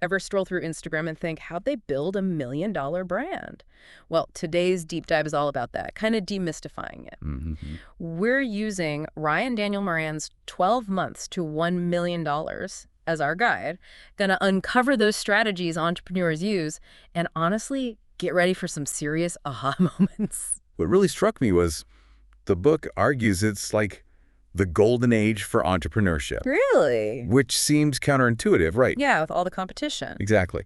Ever stroll through Instagram and think, how'd they build $1 million brand? Well, today's deep dive is all about that, kind of demystifying it. Mm-hmm. We're using Ryan Daniel Moran's 12 months to $1 million as our guide, gonna uncover those strategies entrepreneurs use, and honestly, get ready for some serious aha moments. What really struck me was the book argues it's like the golden age for entrepreneurship, Really? which seems counterintuitive, right? Yeah, with all the competition. Exactly.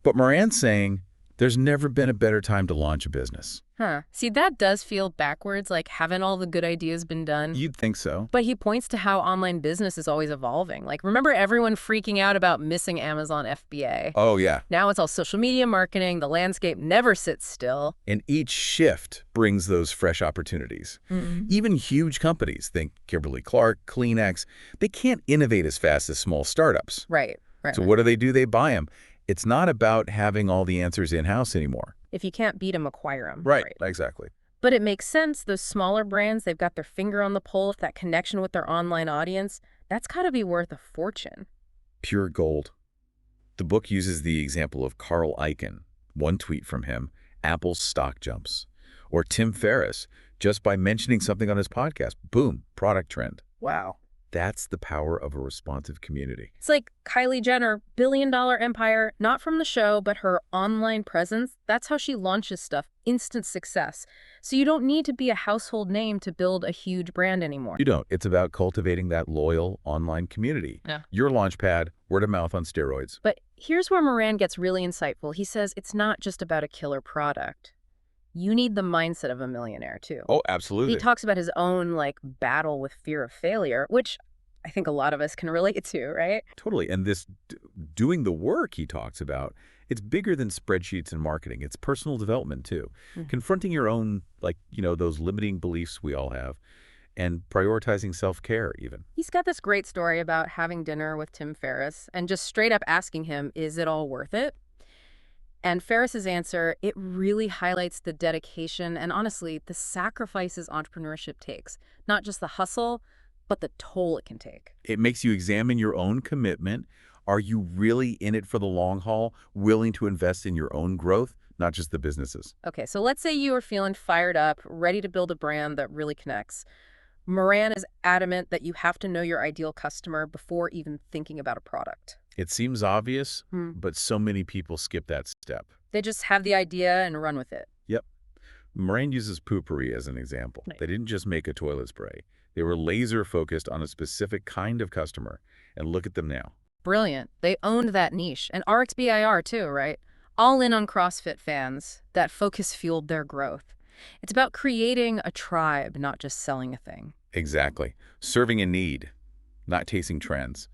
But Moran's saying there's never been a better time to launch a business. Huh. See, that does feel backwards, like haven't all the good ideas been done? You'd think so. But he points to how online business is always evolving. Like, remember everyone freaking out about missing Amazon FBA? Oh, yeah. Now it's all social media marketing. The landscape never sits still. And each shift brings those fresh opportunities. Even huge companies, think Kimberly-Clark, Kleenex, they can't innovate as fast as small startups. Right. So what do? They buy them. It's not about having all the answers in-house anymore. If you can't beat them, acquire them. Exactly. But it makes sense. Those smaller brands, they've got their finger on the pulse, that connection with their online audience. That's got to be worth a fortune. Pure gold. The book uses the example of Carl Icahn. One tweet from him, Apple's stock jumps. Or Tim Ferriss, just by mentioning something on his podcast, boom, product trend. Wow. That's the power of a responsive community. It's like Kylie Jenner, billion-dollar empire, not from the show, but her online presence. That's how she launches stuff, instant success. So you don't need to be a household name to build a huge brand anymore. You don't. It's about cultivating that loyal online community. Yeah. Your launchpad, word of mouth on steroids. But here's where Moran gets really insightful. He says it's not just about a killer product. You need the mindset of a millionaire, too. Oh, absolutely. He talks about his own, battle with fear of failure, which I think a lot of us can relate to, right? Totally. And this doing the work he talks about, it's bigger than spreadsheets and marketing. It's personal development, too. Confronting your own, those limiting beliefs we all have, and prioritizing self-care, even. He's got this great story about having dinner with Tim Ferriss and just straight up asking him, is it all worth it? And Ferriss's answer, it really highlights the dedication and, honestly, the sacrifices entrepreneurship takes. Not just the hustle, but the toll it can take. It makes you examine your own commitment. Are you really in it for the long haul, willing to invest in your own growth, not just the businesses? Okay, so let's say you are feeling fired up, ready to build a brand that really connects. Moran is adamant that you have to know your ideal customer before even thinking about a product. It seems obvious, but so many people skip that step. They just have the idea and run with it. Yep. Moran uses Poo-Pourri as an example. Right. They didn't just make a toilet spray. They were laser-focused on a specific kind of customer. And look at them now. Brilliant. They owned that niche. And RXBIR too, right? All in on CrossFit fans. That focus fueled their growth. It's about creating a tribe, not just selling a thing. Exactly. Serving a need, not chasing trends.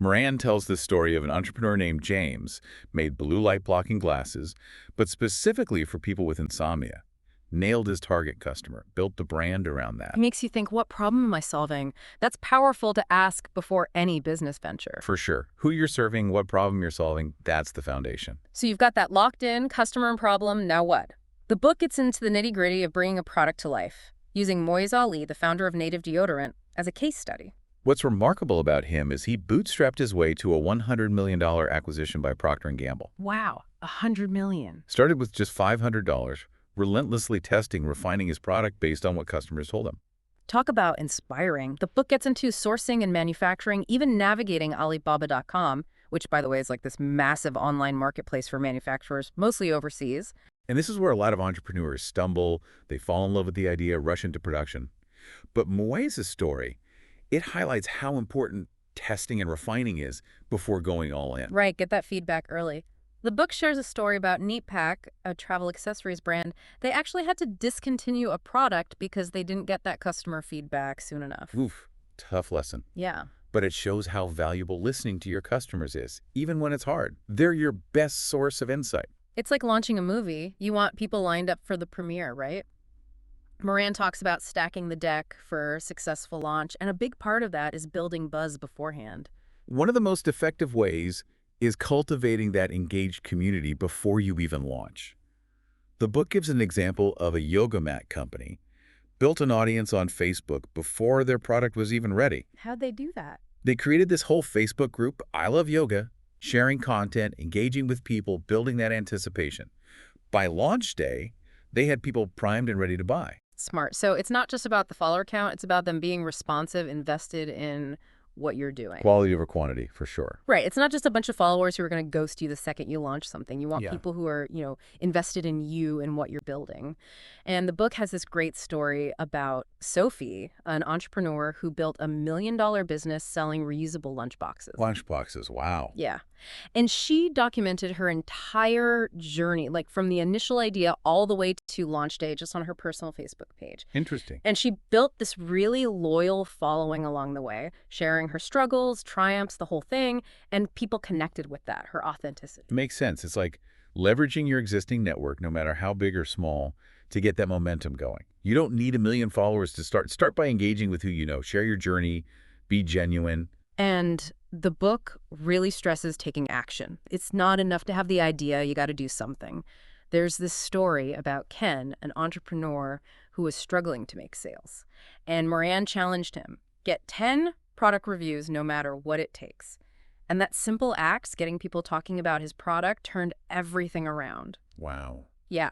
Moran tells the story of an entrepreneur named James, made blue light blocking glasses, but specifically for people with insomnia. Nailed his target customer, built the brand around that. It makes you think, what problem am I solving? That's powerful to ask before any business venture. For sure. Who you're serving, what problem you're solving, that's the foundation. So you've got that locked in customer and problem, now what? The book gets into the nitty-gritty of bringing a product to life, using Moiz Ali, the founder of Native Deodorant, as a case study. What's remarkable about him is he bootstrapped his way to a $100 million acquisition by Procter & Gamble. Wow, $100 million. Started with just $500, relentlessly testing, refining his product based on what customers told him. Talk about inspiring. The book gets into sourcing and manufacturing, even navigating Alibaba.com, which, by the way, is like this massive online marketplace for manufacturers, mostly overseas. And this is where a lot of entrepreneurs stumble, they fall in love with the idea, rush into production. But Moiz's story, it highlights how important testing and refining is before going all in. Right, get that feedback early. The book shares a story about Neatpack, a travel accessories brand. They actually had to discontinue a product because they didn't get that customer feedback soon enough. Oof, tough lesson. Yeah. But it shows how valuable listening to your customers is, even when it's hard. They're your best source of insight. It's like launching a movie. You want people lined up for the premiere, right? Moran talks about stacking the deck for a successful launch, and a big part of that is building buzz beforehand. One of the most effective ways is cultivating that engaged community before you even launch. The book gives an example of a yoga mat company built an audience on Facebook before their product was even ready. How'd they do that? They created this whole Facebook group, I Love Yoga, sharing content, engaging with people, building that anticipation. By launch day, they had people primed and ready to buy. Smart. So it's not just about the follower count, it's about them being responsive, invested in what you're doing. Quality over quantity, for sure. Right. It's not just a bunch of followers who are going to ghost you the second you launch something. You want Yeah. people who are, invested in you and what you're building. And the book has this great story about Sophie, an entrepreneur who built $1 million business selling reusable lunchboxes. Lunchboxes, wow. Yeah. And she documented her entire journey, like from the initial idea all the way to launch day, just on her personal Facebook page. Interesting. And she built this really loyal following along the way, sharing her struggles, triumphs, the whole thing, and people connected with that, her authenticity. It makes sense. It's like leveraging your existing network, no matter how big or small, to get that momentum going. You don't need 1 million followers to start. Start by engaging with who you know. Share your journey. Be genuine. And the book really stresses taking action. It's not enough to have the idea, you got to do something. There's this story about Ken, an entrepreneur who was struggling to make sales. And Moran challenged him, get 10 product reviews no matter what it takes. And that simple act, getting people talking about his product, turned everything around. Wow. Yeah.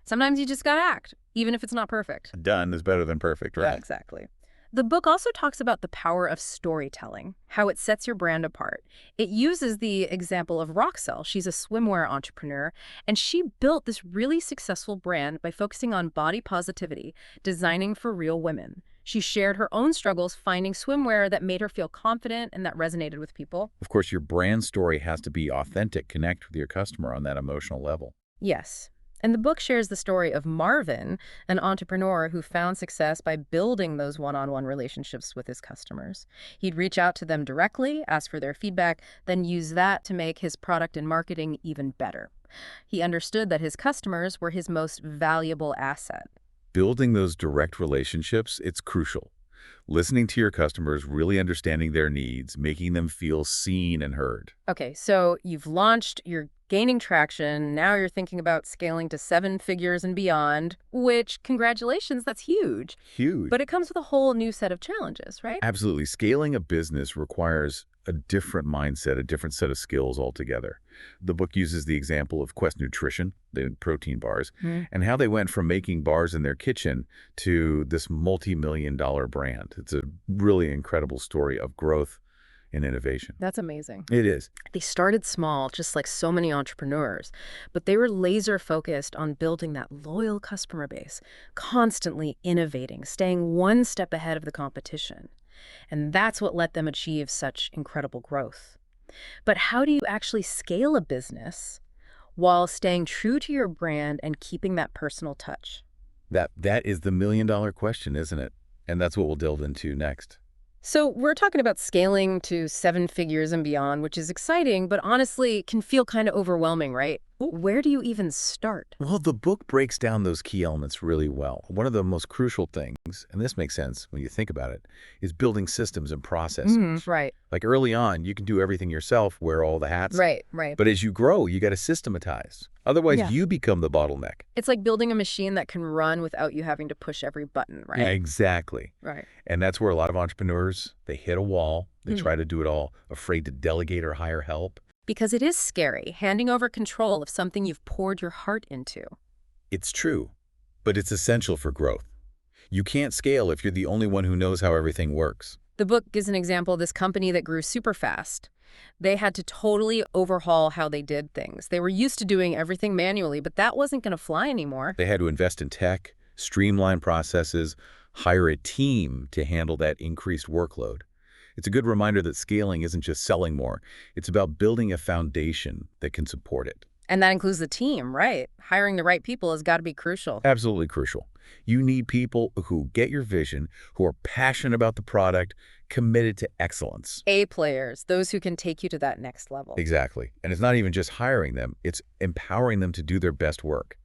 Sometimes you just got to act, even if it's not perfect. Done is better than perfect, right? Yeah, exactly. The book also talks about the power of storytelling, how it sets your brand apart. It uses the example of Roxelle. She's a swimwear entrepreneur, and she built this really successful brand by focusing on body positivity, designing for real women. She shared her own struggles finding swimwear that made her feel confident and that resonated with people. Of course, your brand story has to be authentic, connect with your customer on that emotional level. Yes. And the book shares the story of Marvin, an entrepreneur who found success by building those one-on-one relationships with his customers. He'd reach out to them directly, ask for their feedback, then use that to make his product and marketing even better. He understood that his customers were his most valuable asset. Building those direct relationships, it's crucial. Listening to your customers, really understanding their needs, making them feel seen and heard. Okay, so you've launched, you're gaining traction, now you're thinking about scaling to 7 figures and beyond, which, congratulations, that's huge. Huge. But it comes with a whole new set of challenges, right? Absolutely. Scaling a business requires a different mindset, a different set of skills altogether. The book uses the example of Quest Nutrition, the protein bars, and how they went from making bars in their kitchen to this multi-million-dollar brand. It's a really incredible story of growth and innovation. That's amazing. It is. They started small, just like so many entrepreneurs, but they were laser focused on building that loyal customer base, constantly innovating, staying one step ahead of the competition. And that's what let them achieve such incredible growth. But how do you actually scale a business while staying true to your brand and keeping that personal touch? That is the million-dollar question, isn't it? And that's what we'll delve into next. So we're talking about scaling to 7 figures and beyond, which is exciting, but honestly can feel kind of overwhelming, right? Where do you even start? Well, the book breaks down those key elements really well. One of the most crucial things, and this makes sense when you think about it, is building systems and processes. Right, Like early on, you can do everything yourself, wear all the hats. right. But as you grow, you got to systematize. Otherwise, Yeah. you become the bottleneck. It's like building a machine that can run without you having to push every button, right? Exactly. Right. And that's where a lot of entrepreneurs, they hit a wall. They Mhm. try to do it all, afraid to delegate or hire help. Because it is scary, handing over control of something you've poured your heart into. It's true, but it's essential for growth. You can't scale if you're the only one who knows how everything works. The book gives an example of this company that grew super fast. They had to totally overhaul how they did things. They were used to doing everything manually, but that wasn't going to fly anymore. They had to invest in tech, streamline processes, hire a team to handle that increased workload. It's a good reminder that scaling isn't just selling more. It's about building a foundation that can support it. And that includes the team, right? Hiring the right people has got to be crucial. Absolutely crucial. You need people who get your vision, who are passionate about the product, committed to excellence. A players, those who can take you to that next level. Exactly. And it's not even just hiring them, it's empowering them to do their best work,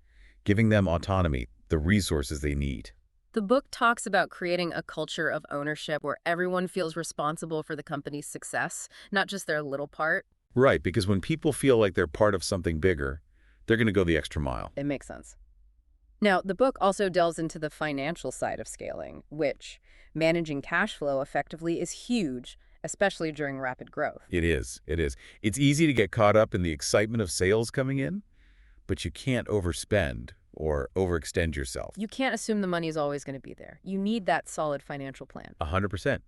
giving them autonomy, the resources they need. The book talks about creating a culture of ownership where everyone feels responsible for the company's success, not just their little part. Right, because when people feel like they're part of something bigger, they're going to go the extra mile. It makes sense. Now, the book also delves into the financial side of scaling, which managing cash flow effectively is huge, especially during rapid growth. It is. It is. It's easy to get caught up in the excitement of sales coming in, but you can't overspend or overextend yourself. You can't assume the money is always going to be there. You need that solid financial plan. 100%.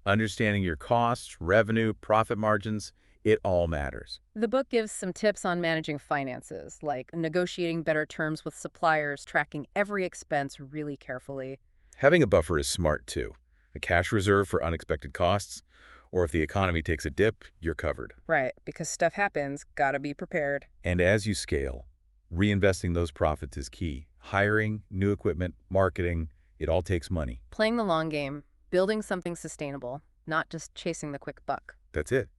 Understanding your costs, revenue, profit margins, it all matters. The book gives some tips on managing finances, like negotiating better terms with suppliers, tracking every expense really carefully. Having a buffer is smart too. A cash reserve for unexpected costs, or if the economy takes a dip, you're covered. Right, because stuff happens, gotta be prepared. And as you scale, reinvesting those profits is key. Hiring, new equipment, marketing, it all takes money. Playing the long game, building something sustainable, not just chasing the quick buck. That's it.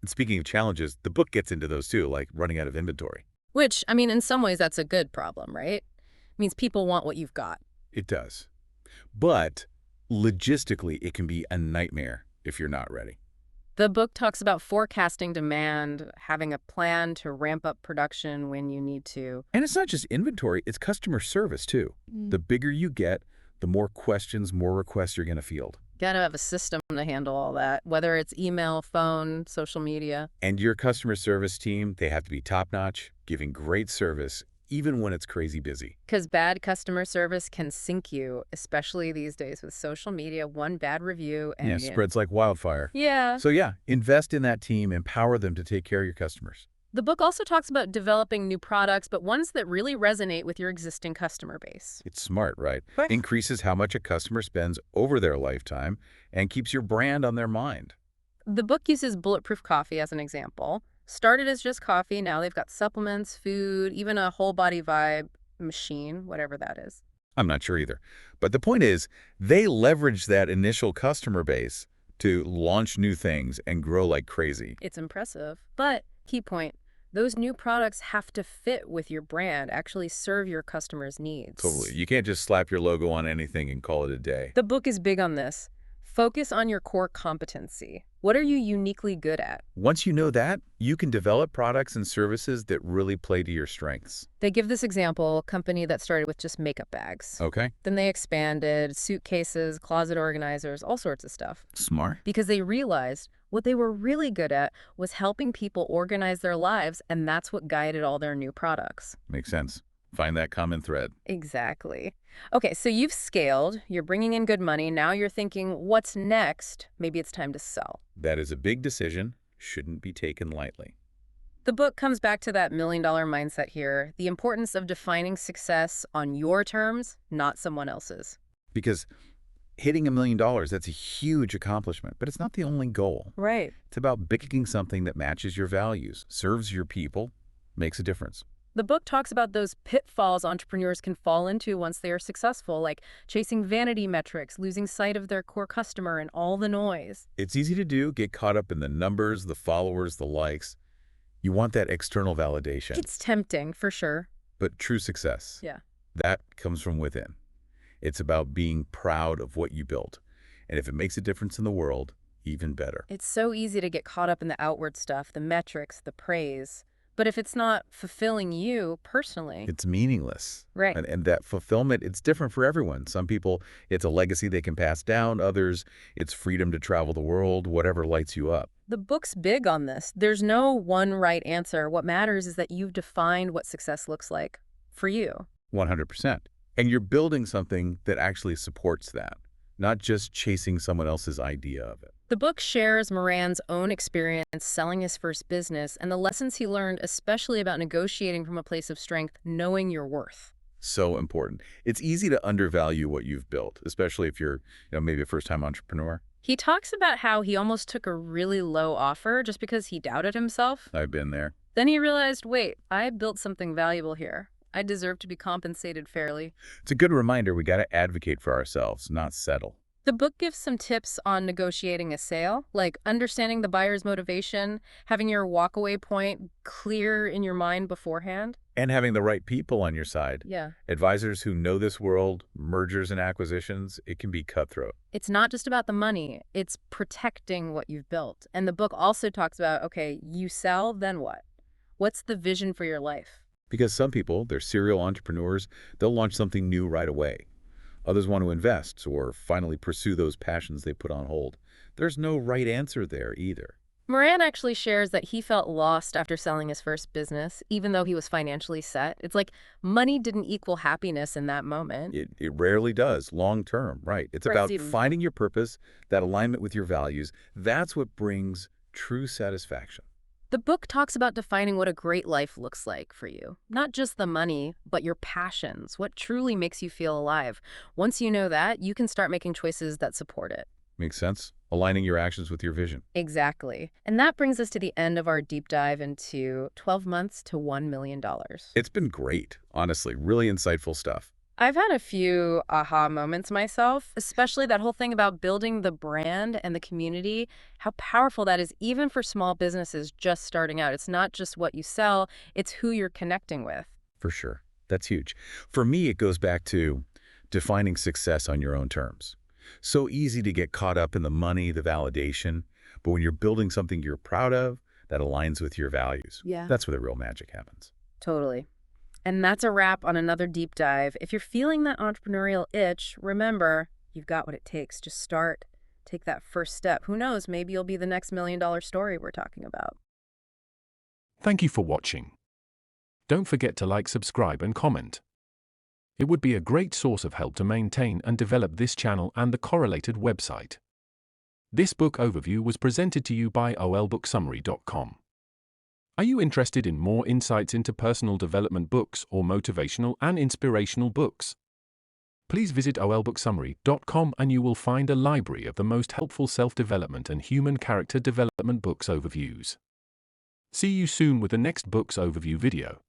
And speaking of challenges, the book gets into those too, like running out of inventory. Which, I mean, in some ways that's a good problem, right? It means people want what you've got. It does. But logistically, it can be a nightmare if you're not ready. The book talks about forecasting demand, having a plan to ramp up production when you need to. And it's not just inventory, it's customer service too. The bigger you get, the more questions, more requests you're going to field. Gotta have a system to handle all that, whether it's email, phone, social media. And your customer service team, they have to be top-notch, giving great service, even when it's crazy busy. Because bad customer service can sink you, especially these days with social media. One bad review and Yeah, spreads like wildfire. Yeah. So yeah, invest in that team, empower them to take care of your customers. The book also talks about developing new products, but ones that really resonate with your existing customer base. It's smart, right? Right. Increases how much a customer spends over their lifetime and keeps your brand on their mind. The book uses Bulletproof Coffee as an example. Started as just coffee, now they've got supplements, food, even a whole body vibe machine, whatever that is. I'm not sure either. But the point is, they leverage that initial customer base to launch new things and grow like crazy. It's impressive. But, key point, those new products have to fit with your brand, actually serve your customers' needs. Totally. You can't just slap your logo on anything and call it a day. The book is big on this. Focus on your core competency. What are you uniquely good at? Once you know that, you can develop products and services that really play to your strengths. They give this example, a company that started with just makeup bags. Okay. Then they expanded, suitcases, closet organizers, all sorts of stuff. Smart. Because they realized what they were really good at was helping people organize their lives, and that's what guided all their new products. Makes sense. Find that common thread. Exactly. Okay, so you've scaled, you're bringing in good money, now you're thinking, what's next? Maybe it's time to sell. That is a big decision, shouldn't be taken lightly. The book comes back to that million-dollar mindset here, the importance of defining success on your terms, not someone else's. Because hitting $1 million, that's a huge accomplishment, but it's not the only goal. Right. It's about picking something that matches your values, serves your people, makes a difference. The book talks about those pitfalls entrepreneurs can fall into once they are successful, like chasing vanity metrics, losing sight of their core customer, and all the noise. It's easy to do, get caught up in the numbers, the followers, the likes. You want that external validation. It's tempting, for sure. But true success, Yeah. that comes from within. It's about being proud of what you built. And if it makes a difference in the world, even better. It's so easy to get caught up in the outward stuff, the metrics, the praise. But if it's not fulfilling you personally, It's meaningless. right. And that fulfillment, it's different for everyone. Some people, it's a legacy they can pass down. Others, it's freedom to travel the world, whatever lights you up. The book's big on this. There's no one right answer. What matters is that you've defined what success looks like for you. 100%. And you're building something that actually supports that, not just chasing someone else's idea of it. The book shares Moran's own experience selling his first business and the lessons he learned, especially about negotiating from a place of strength, knowing your worth. So important. It's easy to undervalue what you've built, especially if you're, maybe a first-time entrepreneur. He talks about how he almost took a really low offer just because he doubted himself. I've been there. Then he realized, wait, I built something valuable here. I deserve to be compensated fairly. It's a good reminder we got to advocate for ourselves, not settle. The book gives some tips on negotiating a sale, like understanding the buyer's motivation, having your walkaway point clear in your mind beforehand. And having the right people on your side. Yeah. Advisors who know this world, mergers and acquisitions, it can be cutthroat. It's not just about the money, it's protecting what you've built. And the book also talks about, okay, you sell, then what? What's the vision for your life? Because some people, they're serial entrepreneurs, they'll launch something new right away. Others want to invest or finally pursue those passions they put on hold. There's no right answer there either. Moran actually shares that he felt lost after selling his first business, even though he was financially set. It's like money didn't equal happiness in that moment. It rarely does, long term, right? It's about Crazy. finding your purpose, that alignment with your values. That's what brings true satisfaction. The book talks about defining what a great life looks like for you. Not just the money, but your passions, what truly makes you feel alive. Once you know that, you can start making choices that support it. Makes sense? Aligning your actions with your vision. Exactly. And that brings us to the end of our deep dive into 12 months to $1 million. It's been great, honestly, really insightful stuff. I've had a few aha moments myself, especially that whole thing about building the brand and the community, how powerful that is even for small businesses just starting out. It's not just what you sell, it's who you're connecting with. For sure. That's huge. For me, it goes back to defining success on your own terms. So easy to get caught up in the money, the validation, but when you're building something you're proud of, that aligns with your values, Yeah. that's where the real magic happens. Totally. And that's a wrap on another deep dive. If you're feeling that entrepreneurial itch, remember, you've got what it takes. Just start. Take that first step. Who knows, maybe you'll be the next $1 million story we're talking about. Thank you for watching. Don't forget to like, subscribe, and comment. It would be a great source of help to maintain and develop this channel and the correlated website. This book overview was presented to you by olbooksummary.com. Are you interested in more insights into personal development books or motivational and inspirational books? Please visit olbooksummary.com and you will find a library of the most helpful self-development and human character development books overviews. See you soon with the next books overview video.